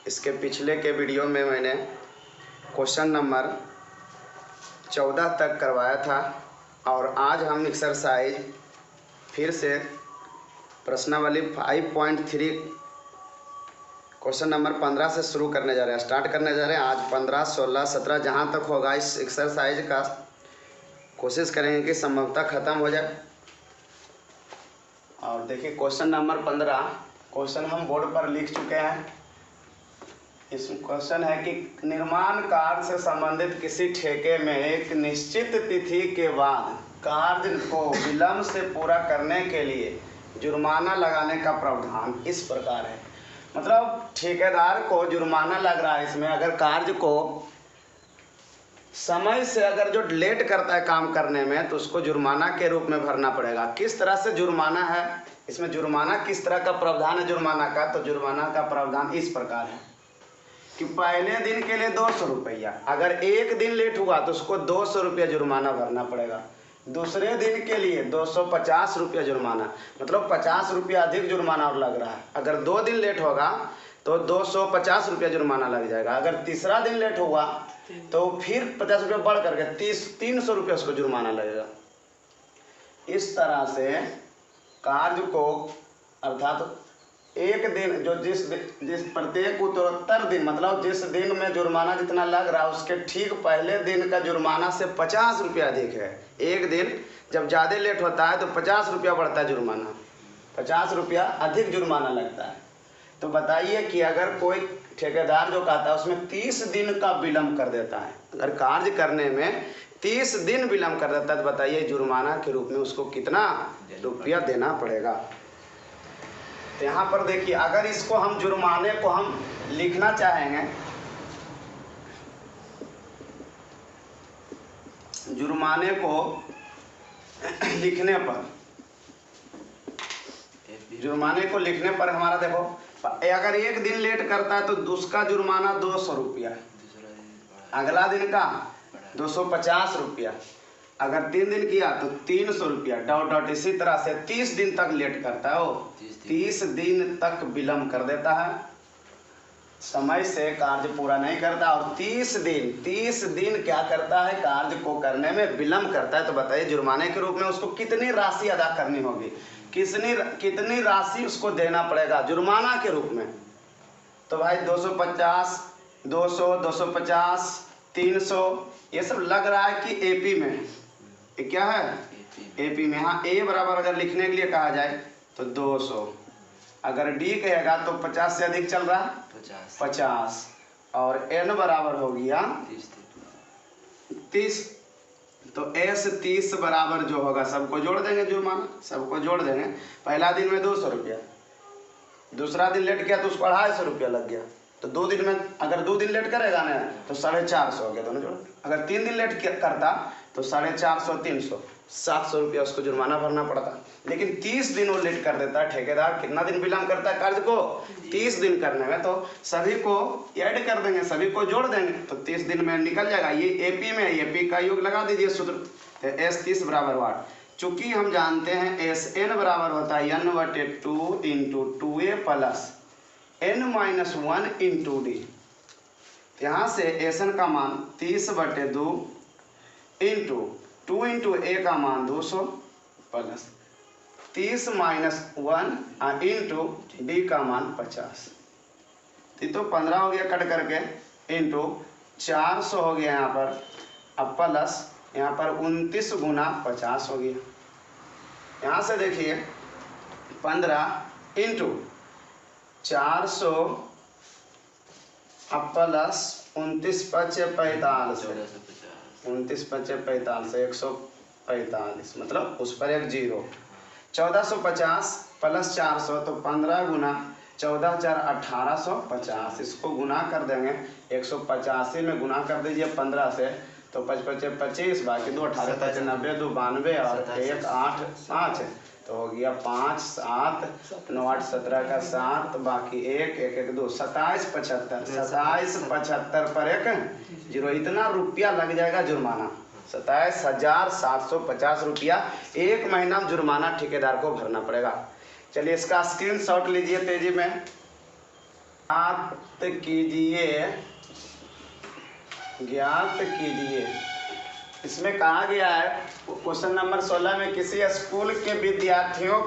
इसके पिछले के वीडियो में मैंने क्वेश्चन नंबर 14 तक करवाया था और आज हम एक्सरसाइज फिर से प्रश्नावली 5.3 क्वेश्चन नंबर 15 से शुरू करने जा रहे हैं, स्टार्ट करने जा रहे हैं। आज 15, 16, 17 जहाँ तक होगा इस एक्सरसाइज का कोशिश करेंगे कि संभवतः ख़त्म हो जाए। और देखिए क्वेश्चन नंबर 15 क्वेश्चन हम बोर्ड पर लिख चुके हैं। इस क्वेश्चन है कि निर्माण कार्य से संबंधित किसी ठेके में एक निश्चित तिथि के बाद कार्य को विलंब से पूरा करने के लिए जुर्माना लगाने का प्रावधान इस प्रकार है। मतलब ठेकेदार को जुर्माना लग रहा है इसमें, अगर कार्य को समय से अगर जो लेट करता है काम करने में तो उसको जुर्माना के रूप में भरना पड़ेगा। किस तरह से जुर्माना है इसमें, जुर्माना किस तरह का प्रावधान है जुर्माना का, तो जुर्माना का प्रावधान इस प्रकार है कि पहले दिन के लिए 200 रुपया, अगर एक दिन लेट हुआ तो उसको 200 रुपया जुर्माना भरना पड़ेगा। दूसरे दिन के लिए 250 रुपया जुर्माना, मतलब 50 रुपया अधिक जुर्माना और लग रहा है। अगर 2 दिन लेट होगा तो 250 रुपया जुर्माना लग जाएगा। अगर तीसरा दिन लेट हुआ तो फिर 50 रुपया बढ़ करके 300 रुपया उसको जुर्माना लगेगा। इस तरह से कार्य को अर्थात एक दिन जो जिस प्रत्येक उत्तरोत्तर दिन, मतलब जिस दिन में जुर्माना जितना लग रहा है उसके ठीक पहले दिन का जुर्माना से 50 रुपया अधिक है। एक दिन जब ज़्यादा लेट होता है तो 50 रुपया बढ़ता है जुर्माना, 50 रुपया अधिक जुर्माना लगता है। तो बताइए कि अगर कोई ठेकेदार जो कहता है उसमें 30 दिन का विलम्ब कर देता है, अगर कार्य करने में 30 दिन विलम्ब कर देता है तो बताइए जुर्माना के रूप में उसको कितना रुपया देना पड़ेगा। तो यहाँ पर देखिए अगर इसको हम जुर्माने को हम लिखना चाहेंगे, जुर्माने को लिखने पर हमारा देखो, अगर एक दिन लेट करता है तो उसका जुर्माना 200 रुपया, अगला दिन का 250 रुपया, अगर 3 दिन किया तो 300 रुपया, डॉट। इसी तरह से 30 दिन तक लेट करता है, वो 30 दिन तक विलम्ब कर देता है, समय से कार्य पूरा नहीं करता और 30 दिन क्या करता है, कार्य को करने में विलम्ब करता है। तो बताइए जुर्माने के रूप में उसको कितनी राशि अदा करनी होगी, कितनी राशि उसको देना पड़ेगा जुर्माना के रूप में। तो भाई 250, 200, 250, 300 ये सब लग रहा है कि एपी में, ये क्या है एपी में। हाँ ए बराबर अगर लिखने के लिए कहा जाए तो 200, अगर डी कहेगा तो 50 से अधिक चल रहा है 50 और एन बराबर हो गया 30। तो एस 30 बराबर जो होगा सबको जोड़ देंगे, जुर्माना सबको जोड़ देंगे। पहला दिन में 200 रुपया, दूसरा दिन लेट किया तो उसको 250 रुपया लग गया। तो 2 दिन में अगर 2 दिन लेट करेगा ना तो 450 हो गया, दोनों जोड़। अगर 3 दिन लेट करता तो 450, 300, 700 रुपया उसको जुर्माना भरना पड़ता। लेकिन 30 दिन वो लेट कर देता है ठेकेदार। कितना दिन विलम्ब करता है कार्य को, 30 दिन करने में। तो सभी को ऐड कर देंगे, सभी को जोड़ देंगे तो 30 दिन में निकल जाएगा। ये एपी में, एपी का योग लगा दीजिए सूत्र, तो एस 30 बराबर वाट। चूंकि हम जानते हैं एस एन बराबर होता है n/2 into 2a plus n-1 into D. यहाँ से एस एन का मान 30/2 इंटू 2 इंटू ए का मान 200 प्लस 30 - 1 इंटू डी का मान 50। तो 15 हो गया कट करके, इंटू 400 हो गया यहाँ पर, अब प्लस यहाँ पर 29 गुना 50 हो गया। यहाँ से देखिए 15 इंटू 400 अब प्लस 29 × 5 = 45, 29 × 5 = 45, 145, मतलब उस पर एक जीरो। 1450 प्लस 400 तो 15 गुना 14 × 4 = 1850। इसको गुना कर देंगे, 185 में गुना कर दीजिए 15 से तो 5 × 5 = 25, बाकी 2 18 × 5 = 90, 2 92 और 1 8 5 तो हो गया 5 7 9 8 17 का 7, बाकी 1 1 1 2 27 75, 27 75 पर एक जीरो। इतना रुपया लग जाएगा जुर्माना, 27,750 रुपया एक महीना जुर्माना ठेकेदार को भरना पड़ेगा। चलिए इसका स्क्रीनशॉट लीजिए तेजी में। ज्ञात कीजिए। इसमें कहा गया है क्वेश्चन नंबर 16 में, किसी स्कूल के विद्यार्थियों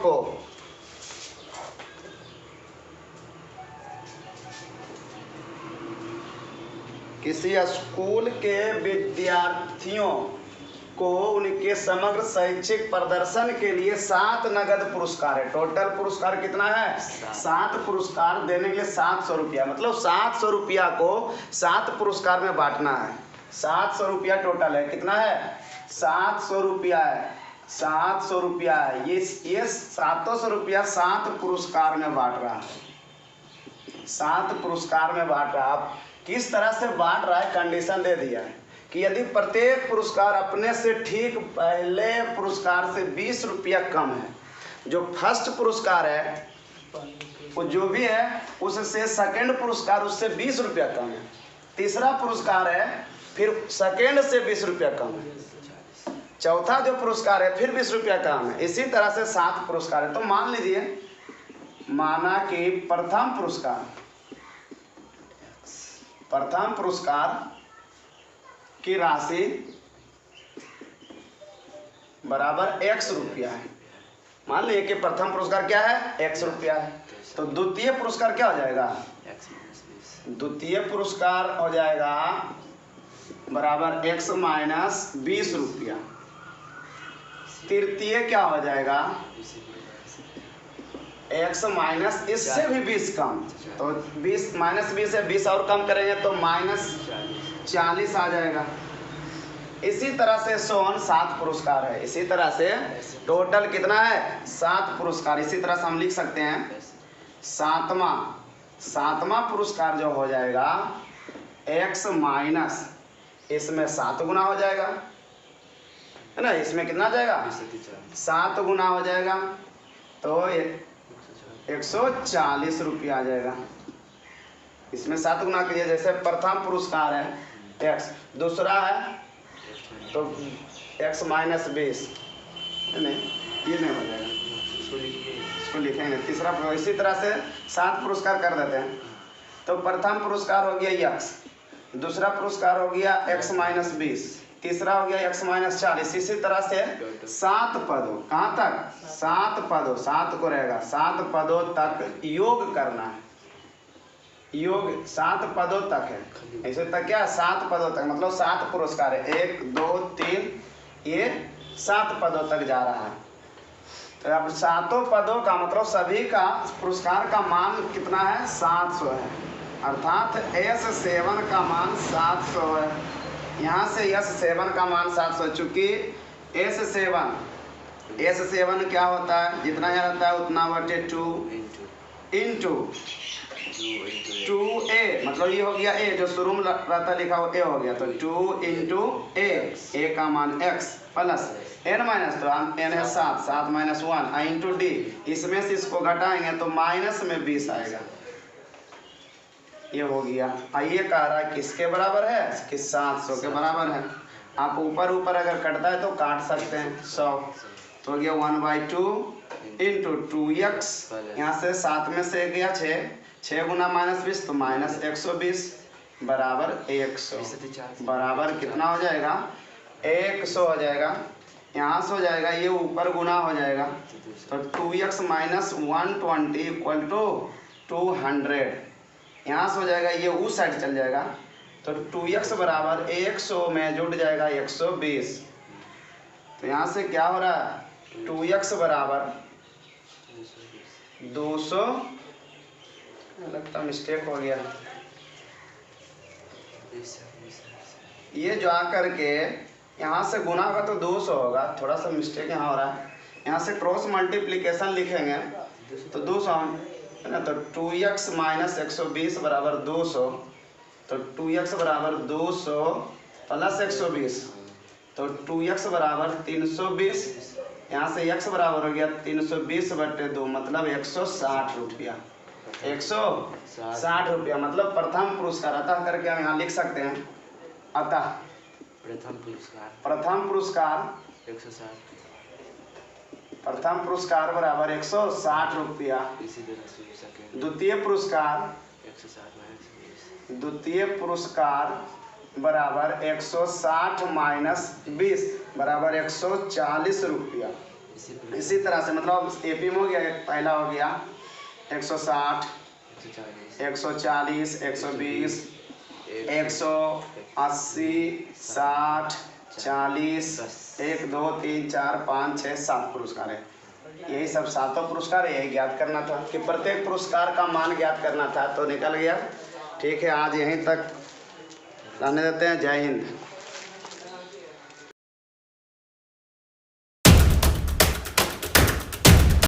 को उनके समग्र शैक्षिक प्रदर्शन के लिए 7 नगद पुरस्कार है। टोटल पुरस्कार कितना है? 7 पुरस्कार देने के लिए 700 रुपया, मतलब 700 रुपया को 7 पुरस्कार में बांटना है। 700 रुपया टोटल है। कितना है? 700 रुपया है। 700 रुपया है। ये 700 रुपया 7 पुरस्कार में बांट रहा है। 7 पुरस्कार में बांट रहा है। अब किस तरह से बांट रहा है, कंडीशन दे दिया है कि यदि प्रत्येक पुरस्कार अपने से ठीक पहले पुरस्कार से 20 रुपया कम है, जो फर्स्ट पुरस्कार है वो जो भी है उससे सेकंड पुरस्कार उससे 20 रुपया कम है, तीसरा पुरस्कार है फिर सेकंड से 20 रुपया कम है, चौथा जो पुरस्कार है फिर 20 रुपया कम है। इसी तरह से 7 पुरस्कार है। तो मान लीजिए, माना कि प्रथम पुरस्कार की राशि बराबर x रुपया है। मान लीजिए कि प्रथम पुरस्कार क्या है? x रुपया है। तो द्वितीय पुरस्कार क्या हो जाएगा? द्वितीय पुरस्कार हो जाएगा बराबर x माइनस 20 रुपया। तृतीय क्या हो जाएगा? x माइनस इससे भी 20 कम। तो 20 माइनस 20 है, 20 और कम करेंगे तो माइनस 40 आ जाएगा। इसी तरह से सोन 7 पुरस्कार है। इसी तरह से टोटल कितना है? 7 पुरस्कार। इसी तरह से हम लिख सकते हैं सातवां पुरस्कार जो हो जाएगा x माइनस इसमें 7 गुना हो जाएगा, है ना। इसमें कितना हो जाएगा? 7 गुना हो जाएगा तो 140 रुपया आ जाएगा। इसमें 7 गुना कीजिए। जैसे प्रथम पुरस्कार है x, दूसरा है तो x माइनस 20, नहीं ये नहीं हो जाएगा, इसको लिखेंगे। तीसरा, इसी तरह से 7 पुरस्कार कर देते हैं। तो प्रथम पुरस्कार हो गया x, दूसरा पुरस्कार हो गया x माइनस 20, तीसरा हो गया x माइनस 40। इसी तरह से 7 पदों, कहाँ तक? 7 पदों, 7 को रहेगा, 7 पदों तक योग करना है। योग 7 पदों तक है। ऐसे तक क्या? 7 पदों तक, मतलब 7 पुरस्कार है। 1 2 3, ये 7 पदों तक जा रहा है। तो अब 7 पदों का मतलब सभी का पुरस्कार का मान कितना है? 700 है। अर्थात S7 का मान 700 है। यहाँ से S7 का मान 700, चूँकि S7 क्या होता है? जितना यहाँ रहता है उतना बटे 2 इंटू 2a, मतलब ये हो गया a, जो शुरू में रहता लिखा हो a हो गया। तो 2 इंटू a का मान x प्लस n माइनस, तो n है 7 माइनस 1 इंटू d। इसमें से इसको घटाएंगे तो माइनस में 20 आएगा। ये हो गया। ये कह रहा है किसके बराबर है? कि 700 के बराबर है। आप ऊपर अगर कटता है तो काट सकते हैं 100। तो हो गया 1/2 इंटू 2x, यहाँ से 7 में से गया 6 गुना माइनस 20 तो माइनस 120 बराबर 100। बराबर कितना हो जाएगा? 100 हो जाएगा। यहाँ से हो जाएगा ये ऊपर गुना हो जाएगा तो 2x माइनस 120 इक्वल टू 200। यहाँ से हो जाएगा ये उस साइड चल जाएगा तो 2x बराबर 100 में जुड़ जाएगा 120। तो यहाँ से क्या हो रहा है? 2x बराबर 200, लगता मिस्टेक हो गया। ये जो आकर के यहाँ से गुना होगा तो 200 होगा, थोड़ा सा मिस्टेक यहाँ हो रहा है। यहाँ से क्रॉस मल्टीप्लिकेशन लिखेंगे तो 200 है ना। तो 2x माइनस 120 बराबर 200, तो 2x बराबर 200 प्लस 120, तो 2x बराबर 320। यहाँ से x बराबर हो गया 320 बटे 2, मतलब 160 रुपया। 160 रुपया मतलब प्रथम पुरस्कार। अतः करके हम यहाँ लिख सकते हैं, अतः प्रथम पुरस्कार 160, प्रथम पुरस्कार बराबर 160 रुपया। द्वितीय पुरस्कार द्वितीय पुरस्कार बराबर 160 माइनस 20 बराबर 140 रुपया। इसी तरह से मतलब एपी में हो गया, पहला हो गया 160, 140, 120, 180, 60, 40, 1 2 3 4 5 6 7 पुरस्कार है। यही सब सातों पुरस्कार है, यही ज्ञात करना था कि प्रत्येक पुरस्कार का मान ज्ञात करना था, तो निकल गया। ठीक है, आज यहीं तक रहने देते हैं। जय हिंद।